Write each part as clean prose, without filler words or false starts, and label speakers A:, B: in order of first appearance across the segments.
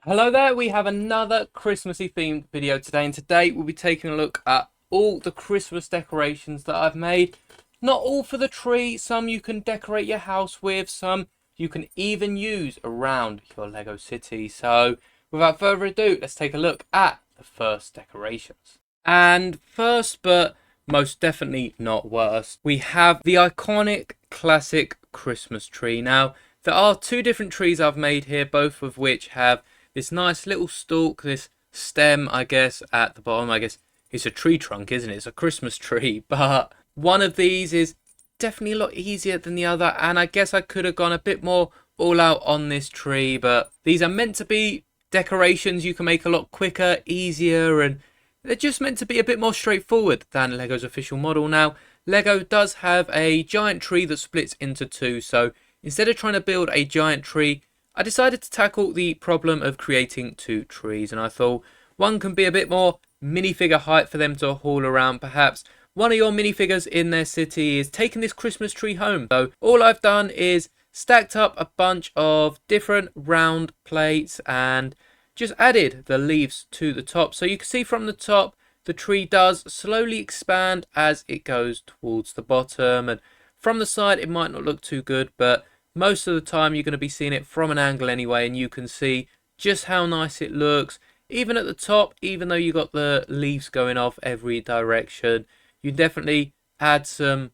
A: Hello there, we have another Christmassy themed video today, and today we'll be taking a look at all the Christmas decorations that I've made. Not all for the tree, some you can decorate your house with, some you can even use around your Lego city. So without further ado, let's take a look at the first decorations. And first, but most definitely not worst, we have the iconic classic Christmas tree. Now, there are two different trees I've made here, both of which have this nice little stalk, this stem, I guess, at the bottom. I guess it's a tree trunk, isn't it? It's a Christmas tree. But one of these is definitely a lot easier than the other. And I guess I could have gone a bit more all out on this tree. But these are meant to be decorations you can make a lot quicker, easier, and they're just meant to be a bit more straightforward than Lego's official model. Now, Lego does have a giant tree that splits into two. So instead of trying to build a giant tree, I decided to tackle the problem of creating two trees, and I thought one can be a bit more minifigure height for them to haul around. Perhaps one of your minifigures in their city is taking this Christmas tree home. So all I've done is stacked up a bunch of different round plates and just added the leaves to the top. So you can see from the top, the tree does slowly expand as it goes towards the bottom, and from the side it might not look too good, but most of the time you're going to be seeing it from an angle anyway, and you can see just how nice it looks. Even at the top, even though you got the leaves going off every direction, you definitely add some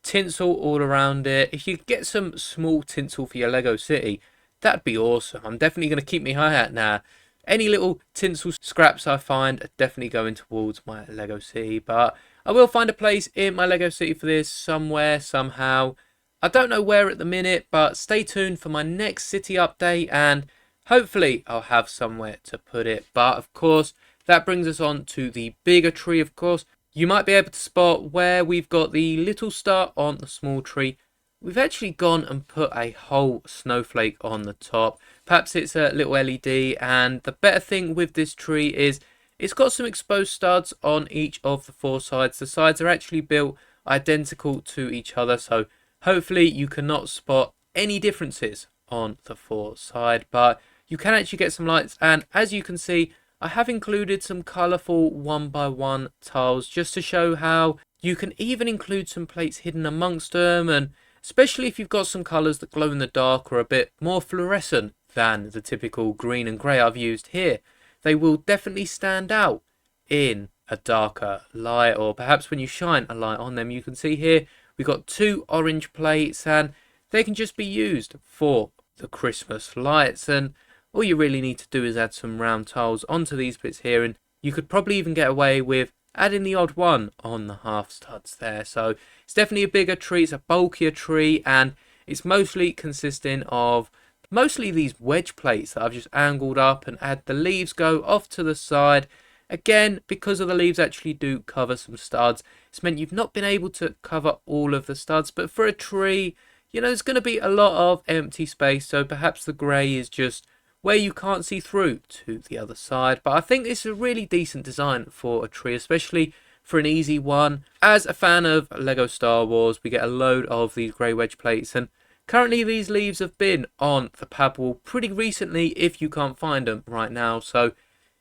A: tinsel all around it. If you get some small tinsel for your Lego city, that'd be awesome. I'm definitely going to keep my eye out now. Any little tinsel scraps I find are definitely going towards my Lego city, but I will find a place in my Lego city for this somewhere, somehow. I don't know where at the minute, but stay tuned for my next city update, and hopefully I'll have somewhere to put it. But of course, that brings us on to the bigger tree. Of course, you might be able to spot where we've got the little star on the small tree. We've actually gone and put a whole snowflake on the top. Perhaps it's a little LED, and the better thing with this tree is it's got some exposed studs on each of the four sides. The sides are actually built identical to each other, so hopefully you cannot spot any differences on the four side, but you can actually get some lights. And as you can see, I have included some colourful 1x1 tiles just to show how you can even include some plates hidden amongst them, and especially if you've got some colours that glow in the dark or a bit more fluorescent than the typical green and grey I've used here, they will definitely stand out in a darker light, or perhaps when you shine a light on them. You can see here we've got two orange plates, and they can just be used for the Christmas lights. And all you really need to do is add some round tiles onto these bits here, and you could probably even get away with adding the odd one on the half studs there. So it's definitely a bigger tree, it's a bulkier tree, and it's mostly consisting of mostly these wedge plates that I've just angled up and had the leaves go off to the side. Again, because of the leaves actually do cover some studs, it's meant you've not been able to cover all of the studs. But for a tree, you know, there's going to be a lot of empty space, so perhaps the grey is just where you can't see through to the other side. But I think this is a really decent design for a tree, especially for an easy one. As a fan of Lego Star Wars, we get a load of these grey wedge plates, and currently these leaves have been on the pad wall pretty recently if you can't find them right now. So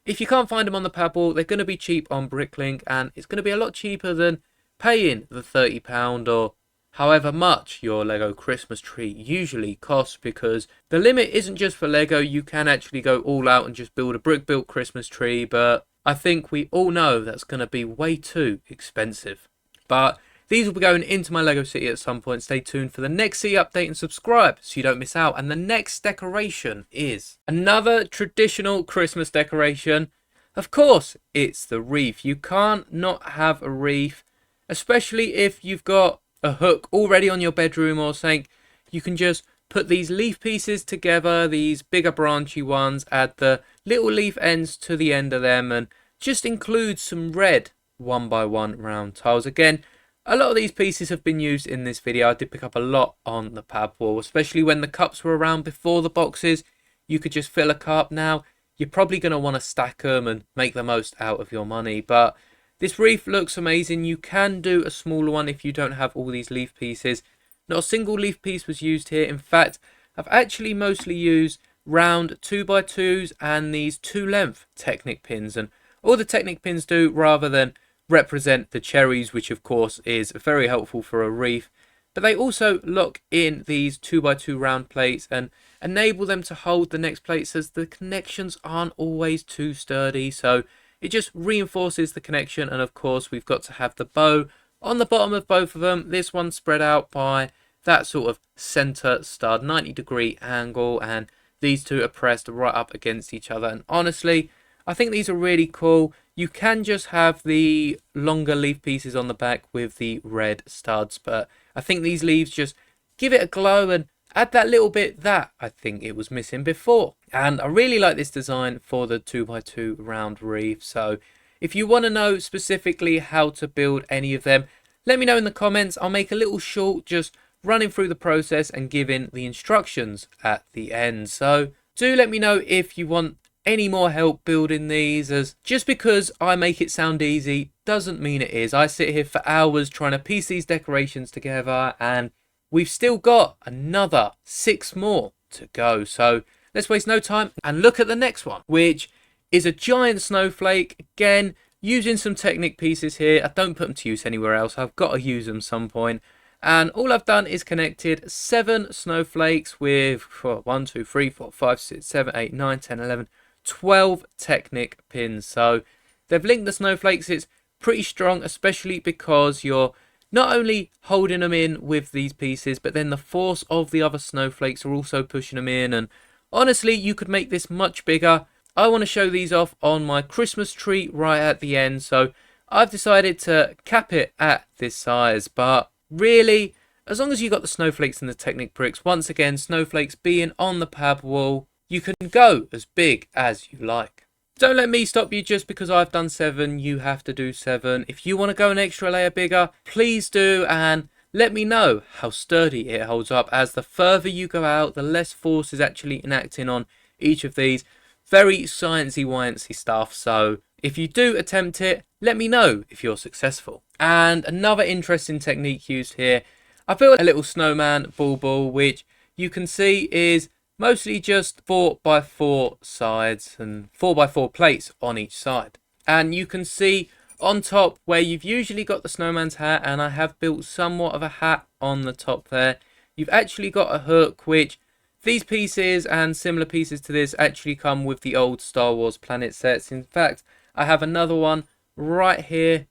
A: if you can't find them on the pad wall, they're going to be cheap on Bricklink, and it's going to be a lot cheaper than paying the £30 or however much your Lego Christmas tree usually costs, because the limit isn't just for Lego. You can actually go all out and just build a brick built Christmas tree, but I think we all know that's going to be way too expensive. But these will be going into my Lego city at some point. Stay tuned for the next city update and subscribe so you don't miss out. And the next decoration is another traditional Christmas decoration. Of course, it's the wreath. You can't not have a wreath, especially if you've got a hook already on your bedroom or something. You can just put these leaf pieces together, these bigger branchy ones, add the little leaf ends to the end of them, and just include some red 1x1 round tiles. Again, a lot of these pieces have been used in this video. I did pick up a lot on the pad wall, especially when the cups were around before the boxes. You could just fill a cup. Now, you're probably going to want to stack them and make the most out of your money, but this wreath looks amazing. You can do a smaller one if you don't have all these leaf pieces. Not a single leaf piece was used here. In fact, I've actually mostly used round 2x2s and these 2-length Technic pins. And all the Technic pins do, rather than represent the cherries, which of course is very helpful for a wreath, but they also lock in these 2x2 round plates and enable them to hold the next plates, as the connections aren't always too sturdy. So it just reinforces the connection. And of course we've got to have the bow on the bottom of both of them. This one's spread out by that sort of center stud 90-degree angle, and these two are pressed right up against each other. And honestly, I think these are really cool. You can just have the longer leaf pieces on the back with the red studs, but I think these leaves just give it a glow and add that little bit that I think it was missing before. And I really like this design for the 2x2 round wreath. So if you want to know specifically how to build any of them, let me know in the comments. I'll make a little short just running through the process and giving the instructions at the end. So do let me know if you want any more help building these, as just because I make it sound easy doesn't mean it is. I sit here for hours trying to piece these decorations together, and we've still got another 6 more to go. So let's waste no time and look at the next one, which is a giant snowflake. Again, using some Technic pieces here. I don't put them to use anywhere else. I've got to use them some point. And all I've done is connected 7 snowflakes with 1, 2, 3, 4, 5, 6, 7, 8, 9, 10, 11, 12 Technic pins. So they've linked the snowflakes. It's pretty strong, especially because you're not only holding them in with these pieces, but then the force of the other snowflakes are also pushing them in. And honestly, you could make this much bigger. I want to show these off on my Christmas tree right at the end, so I've decided to cap it at this size. But really, as long as you got the snowflakes and the Technic bricks, once again, snowflakes being on the pad wall, you can go as big as you like. Don't let me stop you. Just because I've done 7, you have to do 7. If you want to go an extra layer bigger, please do, and let me know how sturdy it holds up, as the further you go out, the less force is actually enacting on each of these. Very sciencey-wiancy stuff, so if you do attempt it, let me know if you're successful. And another interesting technique used here, I built a little snowman ball, which you can see is mostly just 4x4 sides and 4x4 plates on each side. And you can see on top where you've usually got the snowman's hat, and I have built somewhat of a hat on the top there, you've actually got a hook, which these pieces and similar pieces to this actually come with the old Star Wars planet sets. In fact, I have another one right here,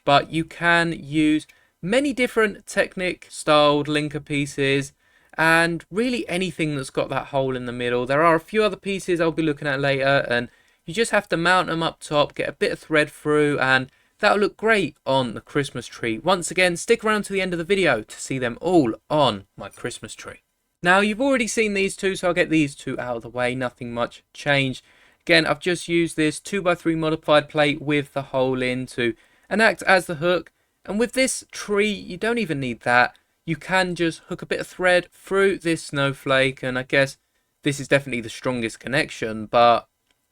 A: but you can use many different Technic styled linker pieces and really anything that's got that hole in the middle. There are a few other pieces I'll be looking at later, and you just have to mount them up top, get a bit of thread through, and that'll look great on the Christmas tree. Once again, stick around to the end of the video to see them all on my Christmas tree. Now, you've already seen these two, so I'll get these two out of the way. Nothing much changed. Again, I've just used this 2x3 modified plate with the hole in to enact as the hook. And with this tree, you don't even need that. You can just hook a bit of thread through this snowflake, and I guess this is definitely the strongest connection, but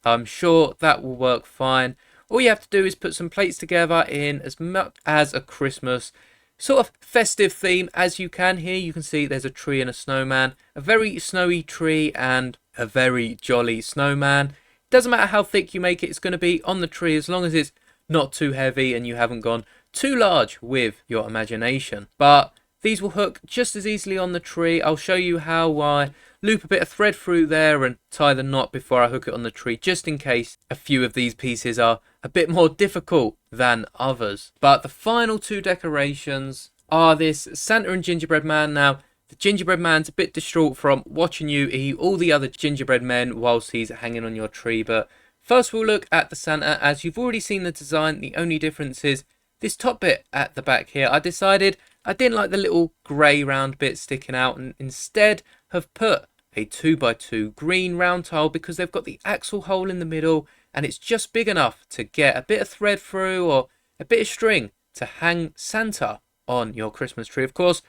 A: I'm sure that will work fine. All you have to do is put some plates together in as much as a Christmas sort of festive theme as you can. Here you can see there's a tree and a snowman, a very snowy tree and a very jolly snowman. Doesn't matter how thick you make it, it's going to be on the tree as long as it's not too heavy and you haven't gone too large with your imagination. But these will hook just as easily on the tree. I'll show you how I loop a bit of thread through there and tie the knot before I hook it on the tree, just in case a few of these pieces are a bit more difficult than others. But the final 2 decorations are this Santa and Gingerbread Man. Now, the Gingerbread Man's a bit distraught from watching you eat all the other gingerbread men whilst he's hanging on your tree. But first we'll look at the Santa. As you've already seen the design, the only difference is this top bit at the back here. I decided I didn't like the little grey round bit sticking out, and instead have put a 2x2 green round tile because they've got the axle hole in the middle, and it's just big enough to get a bit of thread through or a bit of string to hang Santa on your Christmas tree. Of course,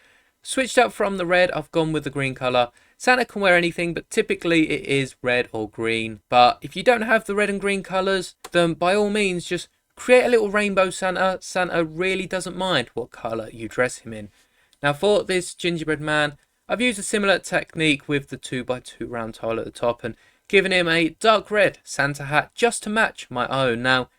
A: switched up from the red, I've gone with the green colour. Santa can wear anything, but typically it is red or green. But if you don't have the red and green colours, then by all means just create a little rainbow Santa. Santa really doesn't mind what colour you dress him in. Now for this Gingerbread Man, I've used a similar technique with the 2x2 round tile at the top and given him a dark red Santa hat just to match my own. Now,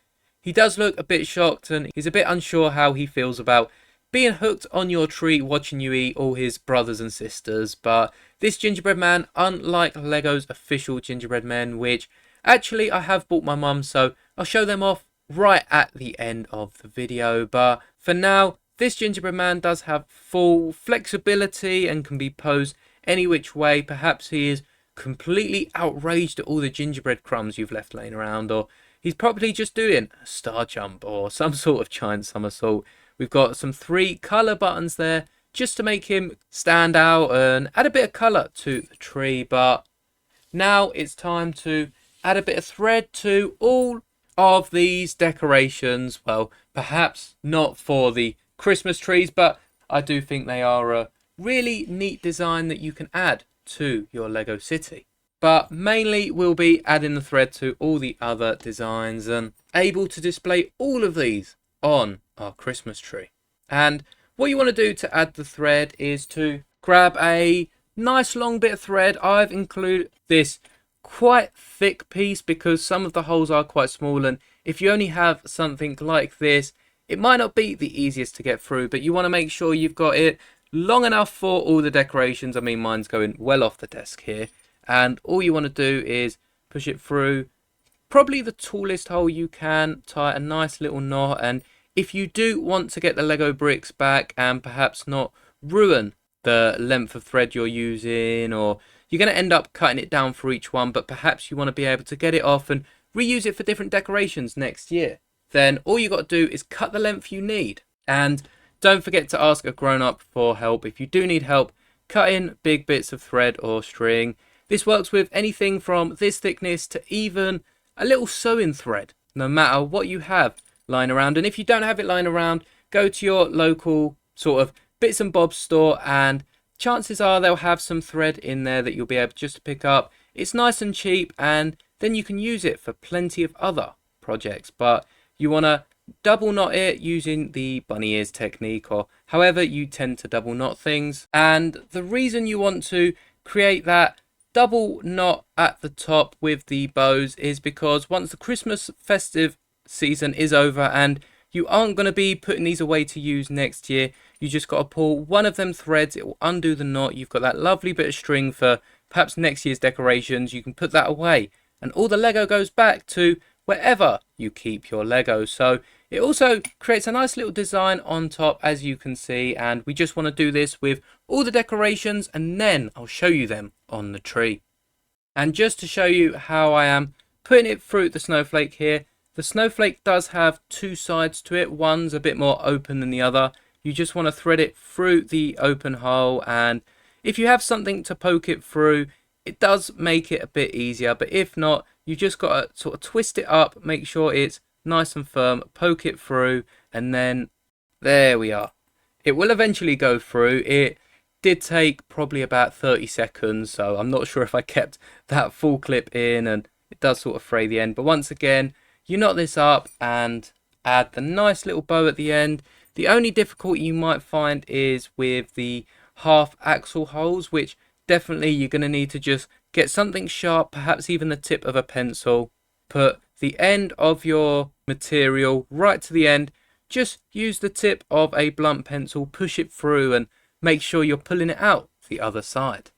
A: he does look a bit shocked and he's a bit unsure how he feels about being hooked on your tree watching you eat all his brothers and sisters. But this gingerbread man, unlike Lego's official gingerbread men, which actually I have bought my mum, so I'll show them off right at the end of the video. But for now, this gingerbread man does have full flexibility and can be posed any which way. Perhaps he is completely outraged at all the gingerbread crumbs you've left laying around, or he's probably just doing a star jump or some sort of giant somersault. We've got some 3 colour buttons there just to make him stand out and add a bit of colour to the tree. But now it's time to add a bit of thread to all of these decorations. Well, perhaps not for the Christmas trees, but I do think they are a really neat design that you can add to your Lego city. But mainly we'll be adding the thread to all the other designs and able to display all of these on our Christmas tree. And what you want to do to add the thread is to grab a nice long bit of thread. I've included this quite thick piece because some of the holes are quite small, and if you only have something like this, it might not be the easiest to get through, but you want to make sure you've got it long enough for all the decorations. I mean, mine's going well off the desk here, and all you want to do is push it through probably the tallest hole you can, tie a nice little knot. And if you do want to get the Lego bricks back and perhaps not ruin the length of thread you're using, or you're going to end up cutting it down for each one, but perhaps you want to be able to get it off and reuse it for different decorations next year, then all you got to do is cut the length you need. And don't forget to ask a grown-up for help if you do need help cutting big bits of thread or string. This works with anything from this thickness to even a little sewing thread, no matter what you have lying around. And if you don't have it lying around, go to your local sort of bits and bobs store, and chances are they'll have some thread in there that you'll be able just to pick up. It's nice and cheap, and then you can use it for plenty of other projects. But you want to double knot it using the bunny ears technique, or however you tend to double knot things. And the reason you want to create that double knot at the top with the bows is because once the Christmas festive season is over and you aren't going to be putting these away to use next year, you just got to pull one of them threads, it will undo the knot. You've got that lovely bit of string for perhaps next year's decorations. You can put that away and all the Lego goes back to wherever you keep your Lego. So it also creates a nice little design on top, as you can see, and we just want to do this with all the decorations, and then I'll show you them on the tree. And just to show you how I am putting it through the snowflake here, the snowflake does have 2 sides to it. One's a bit more open than the other. You just want to thread it through the open hole, and if you have something to poke it through, it does make it a bit easier. But if not, you just got to sort of twist it up, make sure it's nice and firm, poke it through, and then there we are. It will eventually go through. It did take probably about 30 seconds, so I'm not sure if I kept that full clip in, and it does sort of fray the end. But once again, you knot this up and add the nice little bow at the end. The only difficulty you might find is with the half axle holes, which definitely you're going to need to just get something sharp, perhaps even the tip of a pencil. Put the end of your material right to the end. Just use the tip of a blunt pencil, push it through, and make sure you're pulling it out the other side.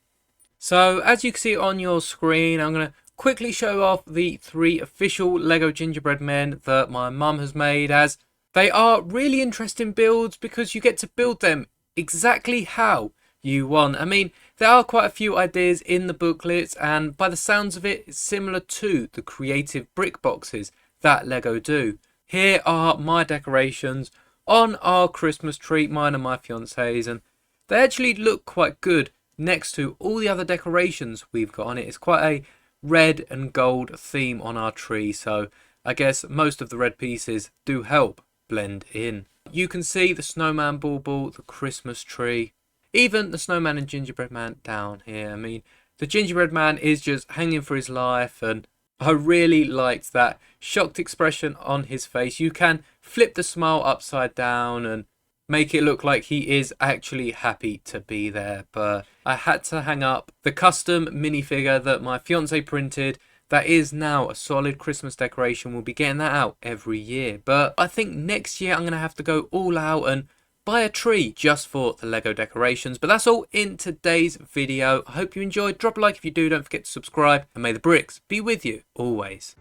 A: So as you can see on your screen, I'm going to quickly show off the 3 official Lego gingerbread men that my mum has made, as they are really interesting builds because you get to build them exactly how you want. I mean, there are quite a few ideas in the booklets, and by the sounds of it, it's similar to the creative brick boxes that Lego do. Here are my decorations on our Christmas tree, mine and my fiance's, and they actually look quite good next to all the other decorations we've got on it. It's quite a red and gold theme on our tree, so I guess most of the red pieces do help blend in. You can see the snowman bauble, the Christmas tree, even the snowman and gingerbread man down here. I mean, the gingerbread man is just hanging for his life, and I really liked that shocked expression on his face. You can flip the smile upside down, and make it look like he is actually happy to be there. But I had to hang up the custom minifigure that my fiance printed. That is now a solid Christmas decoration. We'll be getting that out every year. But I think next year I'm going to have to go all out and buy a tree just for the Lego decorations. But that's all in today's video. I hope you enjoyed. Drop a like if you do. Don't forget to subscribe. And may the bricks be with you always.